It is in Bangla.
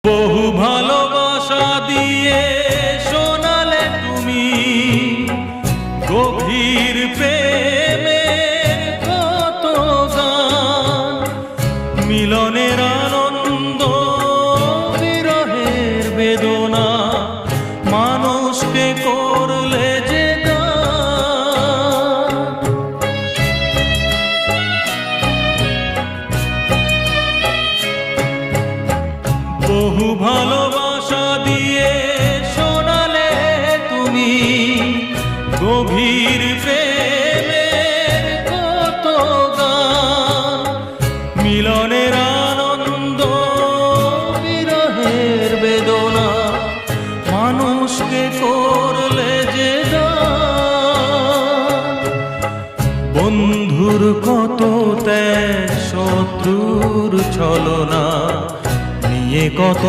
বহু ভালোবাসা দিয়ে শোনালে তুমি গভীর প্রেমের কত গান, মিলনের আনন্দ বিরহের বেদনা মানুষকে করলে যে গান। বহু ভালোবাসা দিয়ে শোনালে তুমি গভীর প্রেমের কত গান, মিলনের আনন্দ বিরহের বেদনা মানুষকে করলে যে গান। বন্ধুর কত ত্যাগ, শত্রুর ছলনা নিয়ে কত